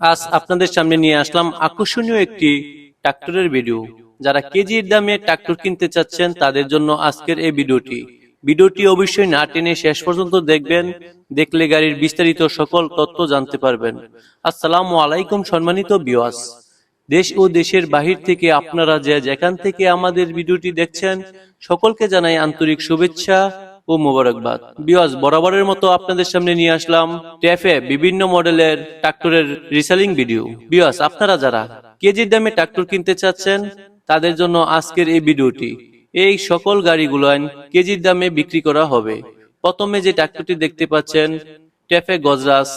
আজ আপনাদের সামনে নিয়ে আসলাম আকর্ষণীয় একটি ট্রাক্টরের ভিডিও। যারা কেজির দামে ট্রাক্টর কিনতে চাচ্ছেন তাদের জন্য আজকের এই ভিডিওটি অবশ্যই না টেনে শেষ পর্যন্ত দেখবেন। দেখলে গাড়ির বিস্তারিত সকল তথ্য জানতে পারবেন। আসসালামু আলাইকুম সম্মানিত ভিউয়ার্স, দেশ ও দেশের বাহির থেকে আপনারা যেখান থেকে আমাদের ভিডিওটি দেখছেন সকলকে জানাই আন্তরিক শুভেচ্ছা ও মোবারকবাদ। ভিউয়ার্স, বরাবরের মতো আপনাদের সামনে নিয়ে আসলাম ট্যাফে বিভিন্ন মডেলের ট্রাক্টরের রিসেলিং ভিডিও। ভিউয়ার্স, আপনারা যারা কেজির দামে ট্রাক্টর কিনতে চাচ্ছেন তাদের জন্য আজকের এই ভিডিওটি। এই সকল গাড়িগুলো কেজির দামে বিক্রি করা হবে। প্রথমে যে ট্রাক্টরটি দেখতে পাচ্ছেন ট্যাফে গজরাস,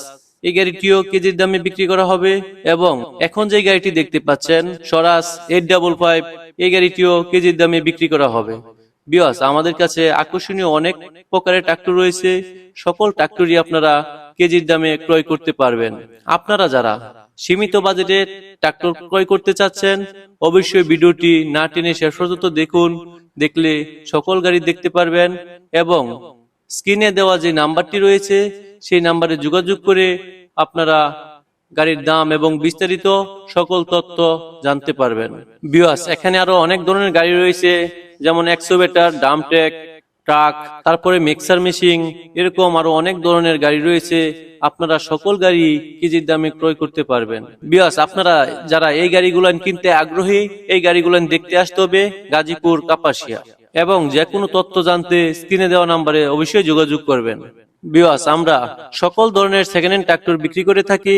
এই গাড়িটিও কেজির দামে বিক্রি করা হবে। এবং এখন যে গাড়িটি দেখতে পাচ্ছেন স্বরাজ 855, এই গাড়িটিও কেজির দামে বিক্রি করা হবে। ভিউয়ার্স, আমাদের কাছে আকর্ষণীয় অনেক প্রকারের ট্রাক্টর রয়েছে। সকল ট্রাক্টরই আপনারা কেজির দামে ক্রয় করতে পারবেন। আপনারা যারা সীমিত বাজেটে ট্রাক্টর ক্রয় করতে চাচ্ছেন অবশ্যই ভিডিওটি না টেনে শেষ পর্যন্ত দেখুন। দেখলে সকল গাড়ি দেখতে পারবেন এবং স্ক্রিনে দেওয়া যে নাম্বারটি রয়েছে সেই নাম্বারে যোগাযোগ করে আপনারা গাড়ির দাম এবং বিস্তারিত সকল তথ্য জানতে পারবেন। ভিউয়ার্স, এখানে আরো অনেক ধরনের গাড়ি রয়েছে, যেমন এক্সোভেটার, ডাম্পট্রাক, ট্রাক, তারপরে মিক্সার মেশিন, এরকম আরো অনেক ধরনের গাড়ি রয়েছে। আপনারা সকল গাড়ি কেজির দামে ক্রয় করতে পারবেন। ভিউয়ার্স, আপনারা যারা এই গাড়িগুলো কিনতে আগ্রহী এই গাড়িগুলো দেখতে আসতে হবে গাজীপুর কাপাসিয়া। এবং যে কোনো তথ্য জানতে স্ক্রিনে দেওয়া নাম্বারে অবশ্যই যোগাযোগ করবেন। ভিউয়ার্স, আমরা সকল ধরনের সেকেন্ড হ্যান্ড ট্রাক্টর বিক্রি করে থাকি।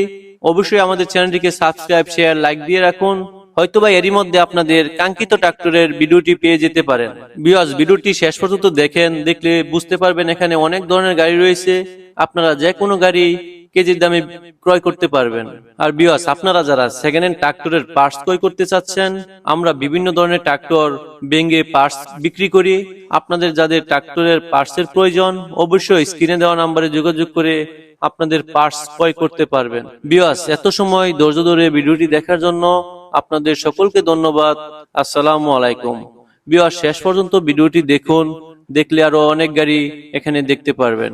অবশ্যই আমাদের চ্যানেলটিকে সাবস্ক্রাইব, শেয়ার, লাইক দিয়ে রাখুন। হয়তোবা এরই মধ্যে আপনাদের কাঙ্ক্ষিত ট্রাক্টরের ভিডিওটি পেয়ে যেতে পারেন। ভিউয়ার্স, ভিডিওটি শেষ পর্যন্ত দেখেন, দেখলে বুঝতে পারবেন এখানে অনেক ধরনের গাড়ি রয়েছে। আপনারা যে কোনো গাড়ি কেজির দামে ক্রয় করতে পারবেন। আর ভিউয়ার্স, আপনারা যারা সেকেন্ড হ্যান্ড ট্রাক্টরের পার্টস ক্রয় করতে চাচ্ছেন, আমরা বিভিন্ন ধরনের ট্রাক্টর ভেঙে পার্টস বিক্রি করি। আপনাদের যাদের ট্রাক্টরের পার্টসের প্রয়োজন অবশ্যই স্ক্রিনে দেওয়া নম্বরে যোগাযোগ করে আপনাদের পার্টস ক্রয় করতে পারবেন। ভিউয়ার্স, এত সময় ধৈর্য ধরে ভিডিওটি দেখার জন্য আপনাদের সকলকে ধন্যবাদ। আসসালামু আলাইকুম। ভিউয়ার্স, শেষ পর্যন্ত ভিডিওটি দেখুন, দেখলে আরো অনেক গাড়ি এখানে দেখতে পারবেন।